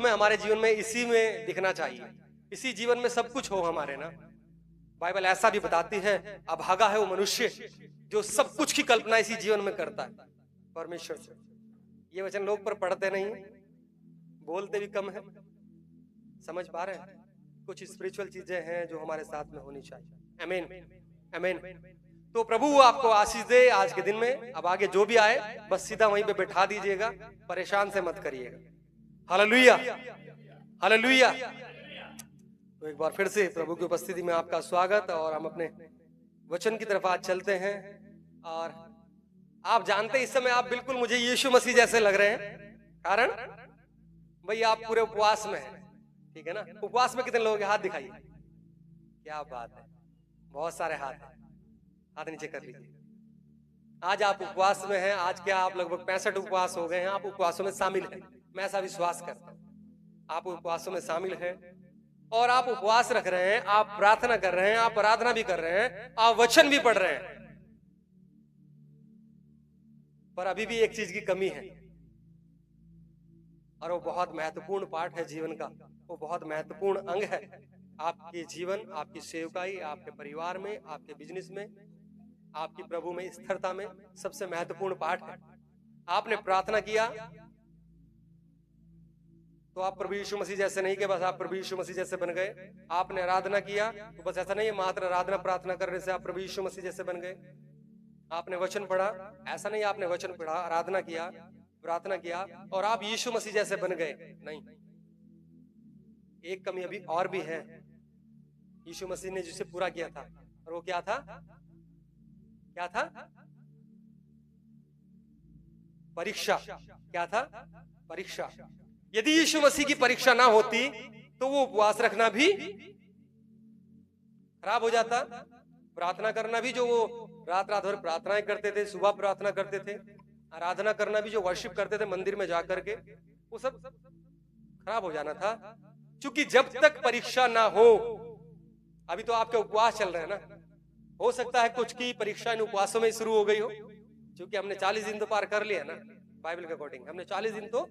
हमें हमारे जीवन में इसी में दिखना चाहिए, इसी जीवन में सब कुछ हो हमारे ना। बाइबल ऐसा भी बताती है, अभागा है वो मनुष्य जो सब कुछ की कल्पना इसी जीवन में करता है परमेश्वर से। ये वचन लोग पर पढ़ते नहीं, बोलते भी कम है। समझ पा रहे हैं? कुछ स्पिरिचुअल चीजें हैं जो हमारे साथ में होनी चाहिए। आमीन आमीन। तो प्रभु आपको आशीष दे आज के दिन में। अब आगे जो भी आए बस सीधा वहीं पे बैठा दीजिएगा, परेशान से मत करिएगा। Hallelujah hallelujah. तो एक बार फिर से प्रभु की उपस्थिति में आपका स्वागत, और हम अपने वचन की तरफ आज चलते हैं। और आप जानते हैं इस समय आप बिल्कुल मुझे यीशु मसीह जैसे लग रहे हैं, कारण भाई आप पूरे उपवास में हैं, ठीक है ना। उपवास में कितने लोगों के हाथ दिखाइए। क्या बात है, बहुत सारे हाथ हैं, हाथ नीचे कर लीजिए। आज आप उपवास में हैं। आज क्या आप लगभग 65 उपवास हो गए हैं, आप उपवासों में शामिल हैं। मैं ऐसा विश्वास करता हूं आप उपवासों में शामिल हैं, और आप उपवास रख रहे हैं, आप प्रार्थना कर रहे हैं, आप आराधना भी कर रहे हैं, आप वचन भी पढ़ रहे हैं। पर अभी भी एक चीज की कमी है, और वो बहुत महत्वपूर्ण पार्ट है जीवन का, वो बहुत महत्वपूर्ण अंग है आपके जीवन, आपकी सेवकाई, आपके परिवार में, आपके बिजनेस में, आपकी प्रभु में स्थिरता में सबसे महत्वपूर्ण पार्ट है। आपने प्रार्थना किया तो आप प्रभु यीशु मसीह जैसे नहीं कि बस आप प्रभु यीशु मसीह जैसे बन गए। आपने आराधना किया तो बस ऐसा नहीं है मात्र आराधना प्रार्थना करने से आप प्रभु यीशु मसीह जैसे बन गए। आपने वचन पढ़ा, ऐसा नहीं आपने वचन पढ़ा, आराधना किया, प्रार्थना किया और आप यीशु मसीह जैसे बन गए, नहीं। एक कमी अभी और भी है यीशु मसीह ने जिसे पूरा किया था, और वो क्या था? क्या था? परीक्षा। क्या था? परीक्षा। यदि यीशु मसीह की परीक्षा ना होती तो वो उपवास रखना भी खराब हो जाता, प्रार्थना करना भी, जो वो रात रात भर प्रार्थनाएं करते थे, सुबह प्रार्थना करते थे, आराधना करना भी, जो वर्शिप करते थे मंदिर में जाकर के, वो सब खराब हो जाना था। क्योंकि जब तक परीक्षा ना हो, अभी तो आपके उपवास चल रहे हैं ना, हो सकता है कुछ की परीक्षा इन उपवासों में शुरू हो गई हो, क्योंकि हमने 40 दिन तो पार कर लिया ना, बाइबल के अकॉर्डिंग हमने 40 दिन तो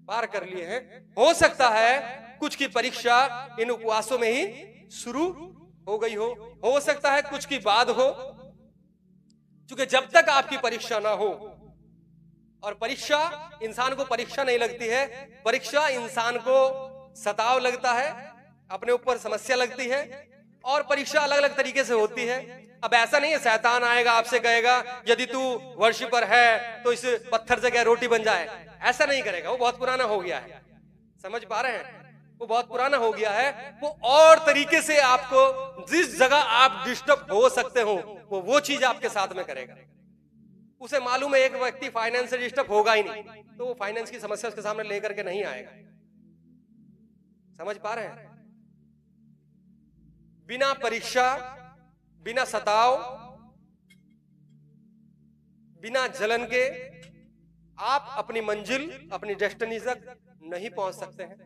पार कर लिए हैं। हो सकता है कुछ की परीक्षा इन उपवासों में ही शुरू हो गई हो सकता है कुछ की बाद हो, क्योंकि जब तक आपकी परीक्षा ना हो, और परीक्षा इंसान को परीक्षा नहीं लगती है, परीक्षा इंसान को सताव लगता है, अपने ऊपर समस्या लगती है, और परीक्षा अलग अलग तरीके से होती है। अब ऐसा नहीं है शैतान आएगा आपसे कहेगा यदि तू वर्शिपर है तो इस पत्थर से क्या रोटी बन जाए, ऐसा नहीं करेगा, वो बहुत पुराना हो गया है। समझ पा रहे हैं? वो बहुत पुराना हो गया है। वो और तरीके से आपको जिस जगह आप डिस्टर्ब हो सकते हो वो चीज आपके साथ में करेगा। उसे मालूम है एक व्यक्ति फाइनेंस से डिस्टर्ब होगा ही नहीं, तो वो फाइनेंस की समस्या उसके सामने लेकर के नहीं आएगा। समझ पा रहे हैं? बिना परीक्षा, बिना सताव, बिना जलन के आप अपनी मंजिल, अपनी डेस्टिनी तक नहीं पहुंच सकते हैं।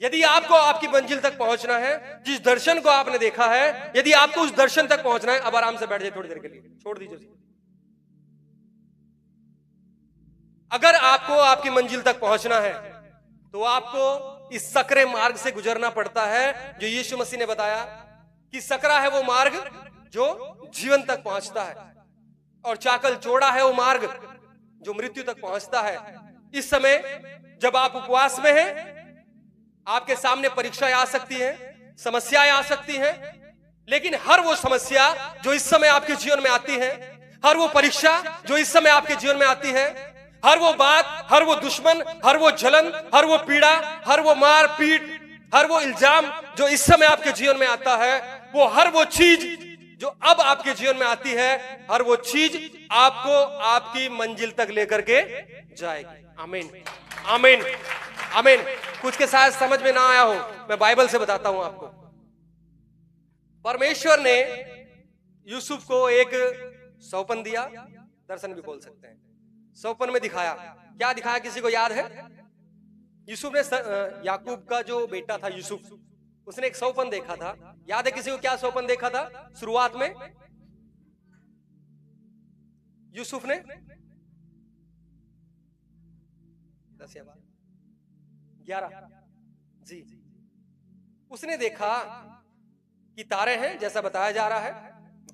यदि आपको आपकी मंजिल तक पहुंचना है, जिस दर्शन को आपने देखा है, यदि आपको उस दर्शन तक पहुंचना है, अब आराम से बैठ जाइए थोड़ी देर के लिए, छोड़ दीजिए। अगर आपको आपकी मंजिल तक पहुंचना है तो आपको इस सकरे मार्ग से गुजरना पड़ता है, जो यीशु मसीह ने बताया कि सकरा है वो मार्ग जो जीवन तक पहुंचता है, और चाकल चौड़ा है वो मार्ग जो मृत्यु तक पहुंचता है। इस समय जब आप उपवास में हैं, आपके सामने परीक्षाएं आ सकती हैं, समस्याएं आ सकती हैं, लेकिन हर वो समस्या जो इस समय आपके जीवन में आती है, हर वो परीक्षा जो इस समय आपके जीवन में आती है, हर वो बात, हर वो दुश्मन, हर वो जलन, हर वो पीड़ा, हर वो मार पीट, हर वो इल्जाम जो इस समय आपके जीवन में आता है, वो हर वो चीज जो अब आपके जीवन में आती है, हर वो चीज आपको आपकी मंजिल तक लेकर के जाएगी। आमीन आमीन आमीन। कुछ के साथ समझ में ना आया हो, मैं बाइबल से बताता हूं आपको। परमेश्वर ने यूसुफ को एक सौपन दिया, दर्शन भी बोल सकते हैं। सौपन में दिखाया, क्या दिखाया किसी को याद है? यूसुफ ने याकूब का जो बेटा था यूसुफ, उसने एक सौपन देखा था। याद है किसी को क्या सौपन देखा था शुरुआत में? यूसुफ ने 11 जी। उसने देखा कि तारे हैं, जैसा बताया जा रहा है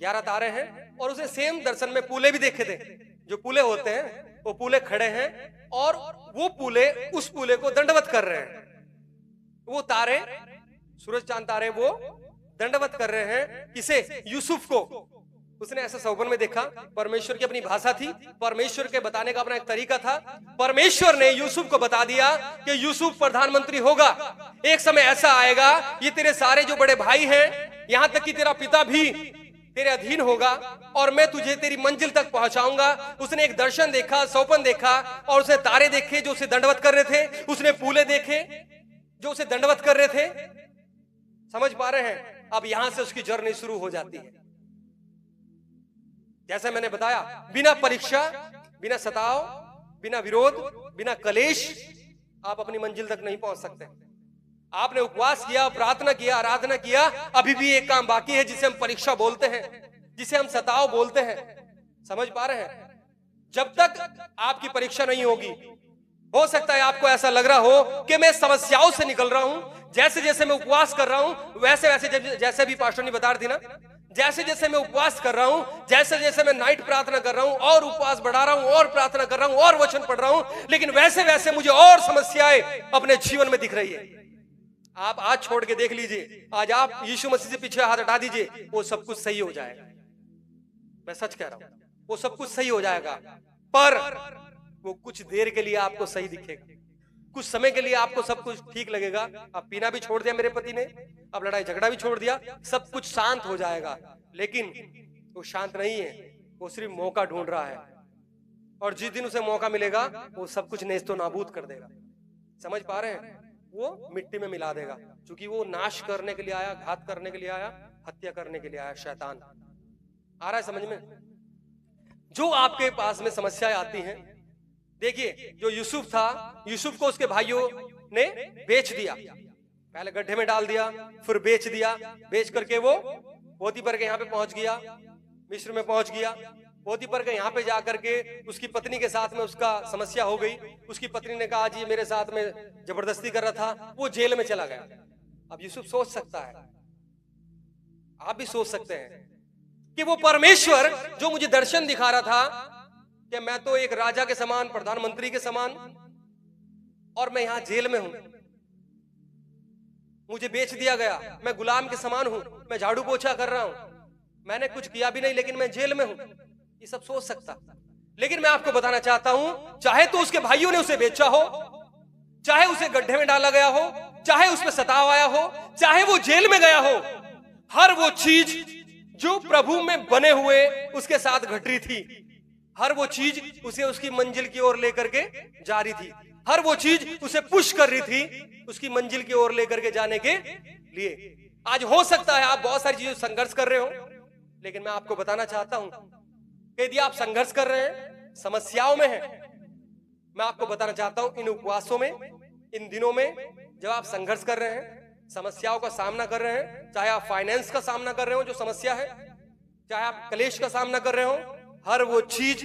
11 तारे हैं, और उसने सेम दर्शन में पूले भी देखे थे। जो पूले होते हैं वो पूले खड़े हैं और वो पूले उस पूले को दंडवत कर रहे हैं। वो तारे, सूरज चांद तारे, वो दंडवत कर रहे हैं किसे? यूसुफ को। उसने ऐसा सौपन में देखा। परमेश्वर की अपनी भाषा थी, परमेश्वर के बताने का अपना एक तरीका था। परमेश्वर ने यूसुफ को बता दिया कि यूसुफ प्रधानमंत्री होगा। एक समय ऐसा आएगा, ये तेरे सारे जो बड़े भाई हैं, यहां तक कि तेरा पिता भी तेरे अधीन होगा और मैं तुझे तेरी मंजिल तक पहुंचाऊंगा। उसने एक दर्शन देखा, सौपन देखा, और उसने तारे देखे जो उसे दंडवत कर रहे थे। उसने पूले देखे जो उसे दंडवत कर रहे थे। समझ पा रहे हैं? अब यहां से उसकी जर्नी शुरू हो जाती है। जैसा मैंने बताया, बिना परीक्षा, बिना सताव, बिना विरोध, बिना कलेश आप अपनी मंजिल तक नहीं पहुंच सकते। आपने उपवास किया, प्रार्थना किया, आराधना किया, अभी भी एक काम बाकी है जिसे हम परीक्षा बोलते हैं, जिसे हम सताव बोलते हैं। समझ पा रहे हैं? जब तक आपकी परीक्षा नहीं होगी, हो सकता है आपको ऐसा लग रहा हो कि मैं समस्याओं से निकल रहा हूं। जैसे जैसे मैं उपवास कर रहा हूं, वैसे वैसे, जैसे भी पास्टर ने बता रही थी ना, जैसे जैसे मैं उपवास कर रहा हूं, जैसे जैसे मैं नाइट प्रार्थना कर रहा हूं और उपवास बढ़ा रहा हूं और प्रार्थना कर रहा हूं और वचन पढ़ रहा हूं, लेकिन वैसे वैसे मुझे और समस्याएं अपने जीवन में दिख रही है। आप आज छोड़ के देख लीजिए, आज आप यीशु मसीह से पीछे हाथ हटा दीजिए, वो सब कुछ सही हो जाएगा। मैं सच कह रहा हूं, वो सब कुछ सही हो जाएगा, पर वो कुछ देर के लिए आपको सही दिखेगा, कुछ समय के लिए आपको सब कुछ ठीक लगेगा। अब पीना भी छोड़ दिया मेरे पति ने, अब लड़ाई झगड़ा भी छोड़ दिया, सब कुछ शांत हो जाएगा, लेकिन वो शांत नहीं है, वो सिर्फ मौका ढूंढ रहा है। और जिस दिन उसे मौका मिलेगा वो सब कुछ नेस्तो नाबूद कर देगा। समझ पा रहे हैं? वो मिट्टी में मिला देगा, क्योंकि वो नाश करने के लिए आया, घात करने के लिए आया, हत्या करने के लिए आया। शैतान आ रहा है समझ में? जो आपके पास में समस्याएं आती हैं, देखिए जो यूसुफ था, यूसुफ को उसके भाइयों ने बेच दिया। पहले गड्ढे में डाल दिया, फिर बेच दिया। बेच करके वो पोतीफर के यहाँ पे पहुंच गया, मिस्र में पहुंच गया। पोतीफर के यहाँ पे जाकर के उसकी पत्नी के साथ में उसका समस्या हो गई। उसकी पत्नी ने कहा, जी मेरे साथ में जबरदस्ती कर रहा था, वो जेल में चला गया। अब यूसुफ सोच सकता है, आप भी सोच सकते हैं कि वो परमेश्वर जो मुझे दर्शन दिखा रहा था कि मैं तो एक राजा के समान, प्रधानमंत्री के समान, और मैं यहां जेल में हूं, मुझे बेच दिया गया, मैं गुलाम के समान हूं, मैं झाड़ू पोछा कर रहा हूं, मैंने कुछ किया भी नहीं, लेकिन मैं जेल में हूं। ये सब सोच सकता, लेकिन मैं आपको बताना चाहता हूं, चाहे तो उसके भाइयों ने उसे बेचा हो, चाहे उसे गड्ढे में डाला गया हो, चाहे उसमें सताव आया हो, चाहे वो जेल में गया हो, हर वो चीज जो प्रभु में बने हुए उसके साथ घट रही थी, हर वो चीज उसे उसकी मंजिल की ओर लेकर के जा रही थी, हर वो चीज उसे पुश कर रही थी उसकी मंजिल की ओर लेकर के जाने के लिए। आज हो सकता है आप बहुत सारी चीजों से संघर्ष कर रहे हो, लेकिन मैं आपको बताना चाहता हूं कि यदि आप संघर्ष कर रहे हैं, समस्याओं में हैं, मैं आपको बताना चाहता हूं, इन उपवासों में, इन दिनों में जब आप संघर्ष कर रहे हैं, समस्याओं का सामना कर रहे हैं, चाहे आप फाइनेंस का सामना कर रहे हो जो समस्या है, चाहे आप कलेश का सामना कर रहे हो, हर वो चीज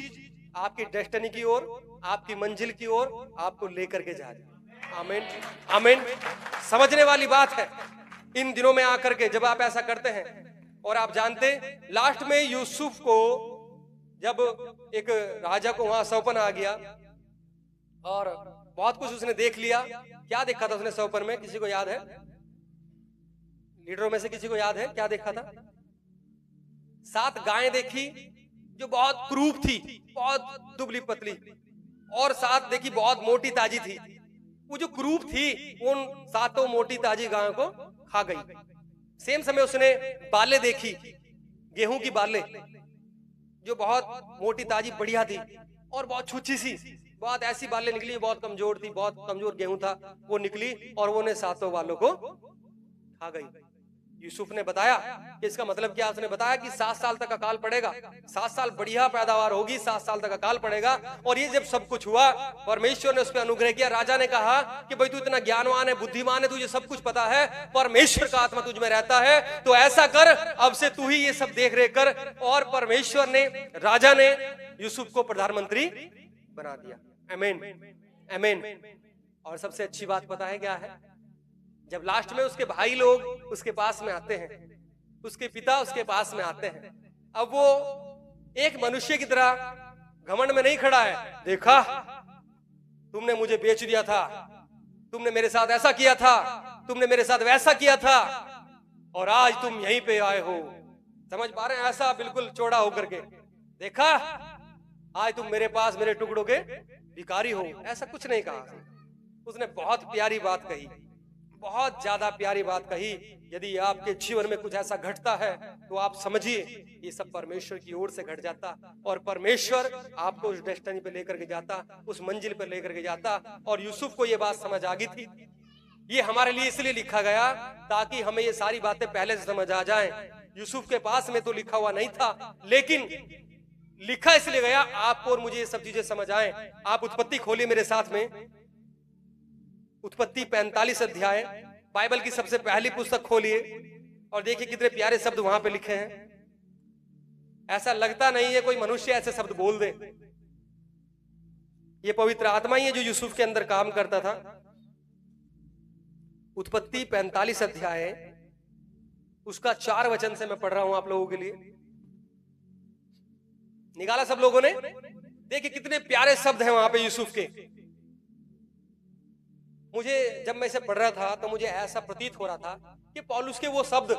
आपकी डेस्टिनी की ओर, आपकी मंजिल की ओर आपको लेकर के जा रही है। आमीन, आमीन। समझने वाली बात है। इन दिनों में आकर के जब आप ऐसा करते हैं, और आप जानते लास्ट में यूसुफ को जब एक राजा को वहां सौंपन आ गया और बहुत कुछ उसने देख लिया। क्या देखा था उसने सौंपन में? किसी को याद है? लीडरों में से किसी को याद है क्या देखा था? 7 गायें देखी जो बहुत क्रूप थी, बहुत दुबली पतली, और 7 देखी बहुत मोटी ताजी थी। वो जो क्रूप थी उन 7 मोटी ताजी गायों को खा गई। सेम समय उसने बाले देखी, गेहूं की बाले जो बहुत मोटी ताजी बढ़िया थी और बहुत छुच्छी सी, बहुत ऐसी बाले निकली, बहुत कमजोर थी, बहुत कमजोर गेहूं था, वो निकली और वो ने 7 बालों को खा गई। यूसुफ ने बताया कि इसका मतलब क्या? उसने बताया कि 7 साल तक अकाल पड़ेगा, 7 साल बढ़िया पैदावार होगी, 7 साल तक अकाल पड़ेगा। और ये जब सब कुछ हुआ, परमेश्वर ने उस पर अनुग्रह किया। राजा ने कहा कि भाई तू इतना ज्ञानवान है, बुद्धिमान है, तुझे सब कुछ पता है, परमेश्वर का आत्मा तुझ में रहता है, तो ऐसा कर, अब से तू ही ये सब देख रेख कर। और परमेश्वर ने, राजा ने यूसुफ को प्रधानमंत्री बना दिया। आमीन, आमीन। और सबसे अच्छी बात पता है क्या है? जब लास्ट में उसके भाई लोग उसके पास में आते हैं, उसके पिता उसके पास में आते हैं, अब वो एक मनुष्य की तरह घमंड में नहीं खड़ा है, देखा तुमने मुझे बेच दिया था, तुमने मेरे साथ ऐसा किया था, तुमने मेरे साथ वैसा किया था, और आज तुम यहीं पे आए हो। समझ पा रहे हैं? ऐसा बिल्कुल चौड़ा होकर के, देखा आज तुम मेरे पास मेरे टुकड़ों के भिखारी हो। ऐसा कुछ नहीं कहा। उसने बहुत प्यारी बात कही, बहुत ज्यादा प्यारी बात कही। यदि आपके जीवन में कुछ ऐसा घटता है तो आप समझिए ये सब परमेश्वर की ओर से घट जाता, और परमेश्वर आपको उस डेस्टिनी पे लेकर के जाता, उस मंजिल पे लेकर के जाता। और यूसुफ को ये बात समझ आ गई थी। ये हमारे लिए इसलिए लिखा गया ताकि हमें ये सारी बातें पहले से समझ आ जाएं। यूसुफ के पास में तो लिखा हुआ नहीं था, लेकिन लिखा इसलिए गया आपको और मुझे ये सब चीजें समझ आए। आप उत्पत्ति खोलिए मेरे साथ में, उत्पत्ति 45 अध्याय, बाइबल की सबसे पहली पुस्तक खोलिए और देखिए कितने प्यारे शब्द वहां पे लिखे हैं। ऐसा लगता नहीं है कोई मनुष्य ऐसे शब्द बोल दे। ये पवित्र आत्मा ही है जो यूसुफ के अंदर काम करता था। उत्पत्ति 45 अध्याय, उसका 4 वचन से मैं पढ़ रहा हूं आप लोगों के लिए। निकाला सब लोगों ने? देखिए कितने प्यारे शब्द हैं वहां पे यूसुफ के। मुझे जब मैं इसे पढ़ रहा था तो मुझे ऐसा प्रतीत हो रहा था कि पौलुस के वो शब्द,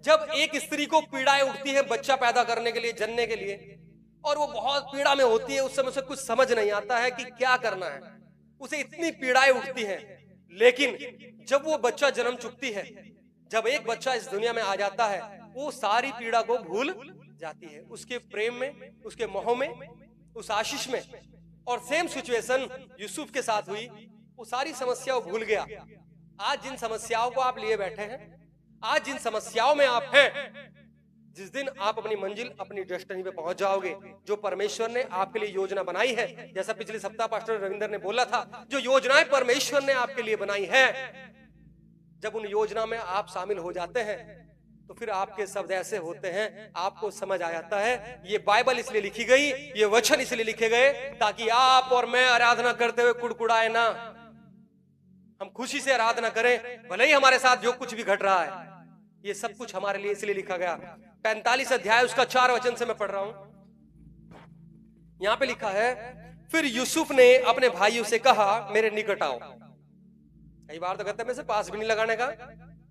जब एक स्त्री को पीड़ाएं उठती है बच्चा पैदा करने के लिए, जन्ने के लिए, और वो बहुत पीड़ा में होती है, उस समय उसे कुछ समझ नहीं आता है कि क्या करना है, उसे इतनी पीड़ाएं उठती हैं, लेकिन जब वो बच्चा जन्म चुकती है, जब एक बच्चा इस दुनिया में आ जाता है, वो सारी पीड़ा को भूल जाती है, उसके प्रेम में, उसके मोह में, उस आशीष में। और सेम सिचुएशन यूसुफ के साथ हुई, वो सारी समस्याओं भूल गया। आज जिन समस्याओं को आप लिए बैठे हैं, आज जिन समस्याओं में आप हैं, जिस दिन आप अपनी मंजिल, अपनी डेस्टिनी पे पहुंच जाओगे, जो परमेश्वर ने आपके लिए योजना बनाई है, जैसा पिछले सप्ताह पास्टर रविंदर ने बोला था, जो योजनाएं परमेश्वर ने आपके लिए बनाई है, जब उन योजना में आप शामिल हो जाते हैं तो फिर आपके शब्द ऐसे होते हैं, आपको समझ आ जाता है ये बाइबल इसलिए लिखी गई, ये वचन इसलिए लिखे गए ताकि आप और मैं आराधना करते हुए कुड़कुड़ाए ना, हम खुशी से आराधना करें, भले ही हमारे साथ जो कुछ भी घट रहा है। ये सब कुछ हमारे लिए इसलिए लिखा गया। 45 अध्याय उसका 4 वचन से मैं पढ़ रहा हूं। यहां पे लिखा है, फिर यूसुफ ने अपने भाइयों से कहा, मेरे निकट आओ। कई बार तो कहते हैं मैं से पास भी नहीं लगाने का,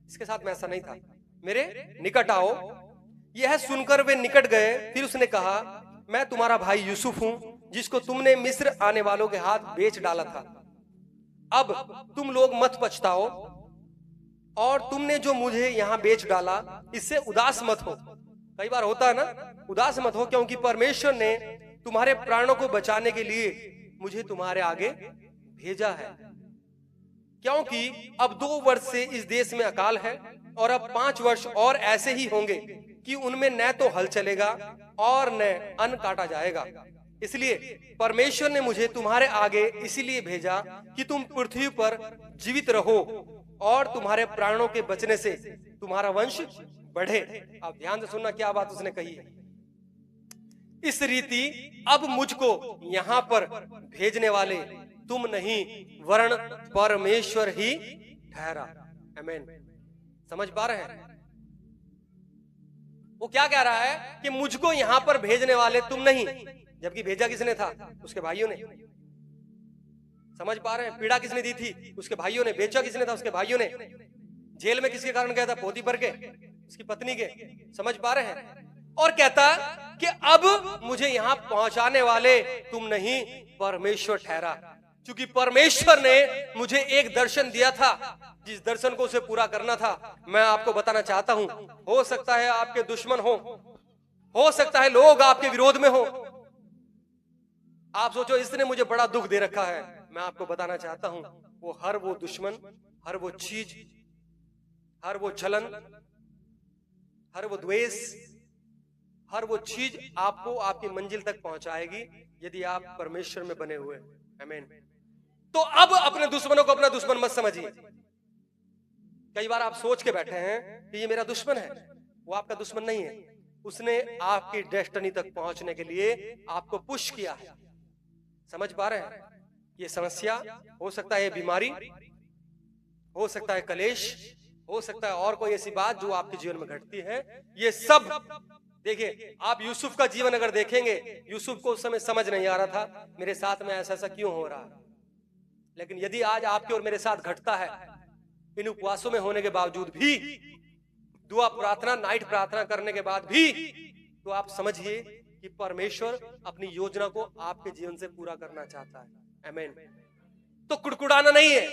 इसके साथ में ऐसा नहीं था, मेरे निकट आओ। यह सुनकर वे निकट गए। फिर उसने कहा, मैं तुम्हारा भाई यूसुफ हूं, जिसको तुमने मिस्र आने वालों के हाथ बेच डाला था। अब तुम लोग मत पछताओ, और तुमने जो मुझे यहाँ बेच डाला इससे उदास मत हो। कई बार होता है ना, उदास मत हो, क्योंकि परमेश्वर ने तुम्हारे प्राणों को बचाने के लिए मुझे तुम्हारे आगे भेजा है। क्योंकि अब 2 वर्ष से इस देश में अकाल है, और अब 5 वर्ष और ऐसे ही होंगे कि उनमें न तो हल चलेगा और न अन्न काटा जाएगा। इसलिए परमेश्वर ने मुझे तुम्हारे आगे इसीलिए भेजा कि तुम पृथ्वी पर जीवित रहो और तुम्हारे प्राणों के बचने से तुम्हारा वंश बढ़े। अब ध्यान से सुनना क्या बात उसने कही है। इस रीति अब मुझको यहाँ पर भेजने वाले तुम नहीं वरन परमेश्वर ही ठहरा। आमीन। समझ पा रहे हैं? वो क्या कह रहा है कि मुझको यहां पर भेजने वाले तुम नहीं, जबकि भेजा किसने था? उसके भाइयों ने। समझ पा रहे हैं? पीड़ा किसने दी थी? उसके भाइयों ने। बेचा किसने था? उसके भाइयों ने। जेल में किसके कारण गया था? पोतीफर के, उसकी पत्नी के। समझ पा रहे हैं? और कहता कि अब मुझे यहां पहुंचाने वाले तुम नहीं, परमेश्वर ठहरा। क्योंकि परमेश्वर ने मुझे एक दर्शन दिया था, जिस दर्शन को उसे पूरा करना था। मैं आपको बताना चाहता हूं, हो सकता है आपके दुश्मन हो सकता है लोग आपके विरोध में हो। आप सोचो इसने मुझे बड़ा दुख दे रखा है। मैं आपको बताना चाहता हूं, वो हर वो दुश्मन, हर वो चीज, हर वो जलन, हर वो द्वेष, हर वो चीज आपको आपकी मंजिल तक पहुंचाएगी यदि आप परमेश्वर में बने हुए। आमीन। तो अब अपने दुश्मनों को अपना दुश्मन मत समझिए। कई बार आप सोच के बैठे हैं कि ये मेरा दुश्मन है। वो आपका दुश्मन नहीं है। उसने आपकी डेस्टिनी तक पहुंचने के लिए आपको पुश किया है। समझ पा रहे हैं? ये समस्या, हो सकता है ये बीमारी, हो सकता है कलेश, हो सकता है और कोई ऐसी बात जो आपके जीवन में घटती है, ये सब देखिए, आप यूसुफ का जीवन अगर देखेंगे, यूसुफ को उस समय समझ नहीं आ रहा था मेरे साथ में ऐसा ऐसा क्यों हो रहा है। लेकिन यदि आज आपके और मेरे साथ घटता है, इन उपवासों में होने के बावजूद भी, दुआ प्रार्थना, नाइट प्रार्थना करने के बाद भी, तो आप समझिए कि परमेश्वर अपनी योजना को आपके जीवन से पूरा करना चाहता है। आमीन। तो कुड़कुड़ाना नहीं है।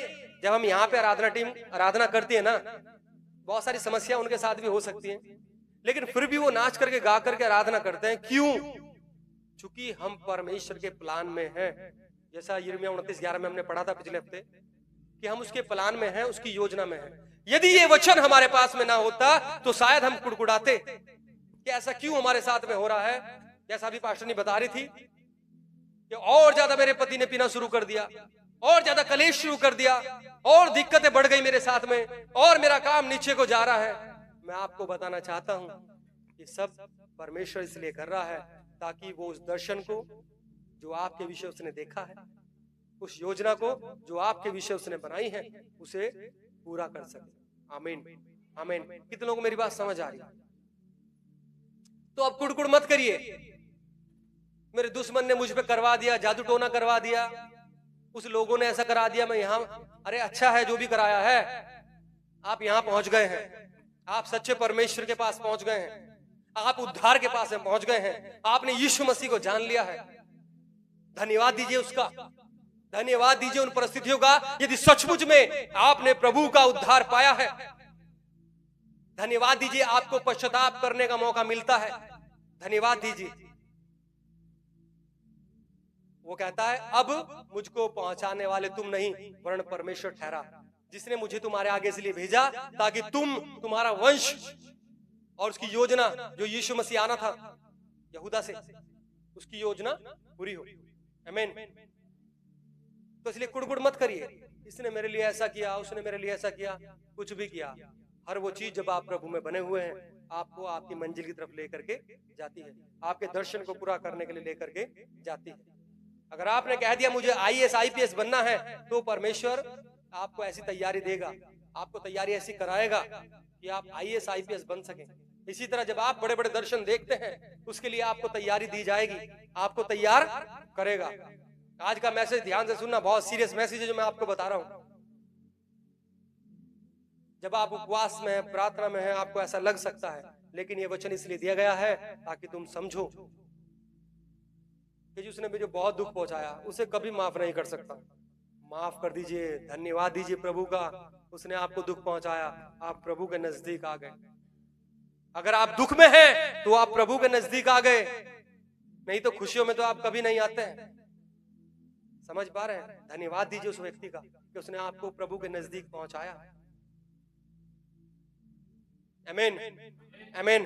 जब हम यहाँ पे आराधना टीम आराधना करती है ना, बहुत सारी समस्या उनके साथ भी हो सकती है, लेकिन फिर भी वो नाच करके गा करके आराधना करते हैं। क्यों? चूंकि हम परमेश्वर के प्लान में हैं। जैसा यिर्मयाह 29:11 में हमने पढ़ा था पिछले हफ्ते, कि हम उसके प्लान में हैं, उसकी योजना में हैं। यदि ये वचन हमारे पास में ना होता तो शायद हम कुड़कुड़ाते कि ऐसा क्यों हमारे साथ में हो रहा है। जैसा अभी पास्टर ने बता रही थी कि और ज्यादा मेरे पति ने पीना शुरू कर दिया, और ज्यादा कलेश शुरू कर दिया, और दिक्कतें बढ़ गई मेरे साथ में, और मेरा काम नीचे को जा रहा है। मैं आपको बताना चाहता हूं कि सब परमेश्वर इसलिए कर रहा है ताकि वो उस दर्शन को जो आपके विषय उसने देखा है, उस योजना को जो आपके विषय उसने बनाई है, उसे पूरा कर सके। आमीन, आमीन। कितने लोगों को मेरी बात समझ आ रही है? तो अब कुड़कुड़ मत करिए, मेरे दुश्मन ने मुझ पे करवा दिया, जादू टोना करवा दिया, उस लोगों ने ऐसा करा दिया, मैं यहां। अरे अच्छा है जो भी कराया है, आप यहां पहुंच गए हैं, आप सच्चे परमेश्वर के पास पहुंच गए हैं, आप उद्धार के पास में पहुंच गए हैं, आपने यीशु मसीह को जान लिया है। धन्यवाद दीजिए उसका, धन्यवाद दीजिए उन परिस्थितियों का, यदि सचमुच में आपने प्रभु का उद्धार पाया है। धन्यवाद दीजिए आपको पश्चाताप करने का मौका मिलता है। धन्यवाद दीजिए। वो कहता है, अब मुझको पहुंचाने वाले तुम नहीं वरन परमेश्वर ठहरा, जिसने मुझे तुम्हारे आगे इसलिए भेजा ताकि तुम्हारा वंश और उसकी योजना जो यीशु मसीह आना था यहूदा से, उसकी योजना पूरी हो। आमीन। तो इसलिए कुड़कुड़ मत करिए, इसने मेरे लिए ऐसा किया, उसने मेरे लिए ऐसा किया, कुछ भी किया। हर वो चीज जब आप प्रभु में बने हुए हैं, आपको आपकी मंजिल की तरफ लेकर के जाती है, आपके दर्शन को पूरा करने के लिए लेकर के जाती है। अगर आपने कह दिया मुझे IAS IPS बनना है, तो परमेश्वर आपको ऐसी तैयारी देगा, आपको तैयारी ऐसी कराएगा कि आप IAS IPS बन सकें। इसी तरह जब आप बड़े बड़े दर्शन देखते हैं, उसके लिए आपको तैयारी दी जाएगी, आपको तैयार करेगा। आज का मैसेज ध्यान से सुनना, बहुत सीरियस मैसेज है जो मैं आपको बता रहा हूं। जब आप उपवास में हैं, प्रार्थना में हैं, आपको ऐसा लग सकता है, लेकिन ये वचन इसलिए दिया गया है ताकि तुम समझो कि जिसने मुझे बहुत दुख पहुंचाया उसे कभी माफ नहीं कर सकता। माफ कर दीजिए, धन्यवाद दीजिए प्रभु का, उसने आपको दुख पहुंचाया, आप प्रभु के नजदीक आ गए। अगर आप दुख में हैं तो आप प्रभु के नजदीक आ गए, नहीं तो खुशियों में तो आप कभी नहीं आते हैं। समझ पा रहे हैं? धन्यवाद दीजिए उस व्यक्ति का कि उसने आपको प्रभु के नजदीक पहुंचाया। आमीन, आमीन।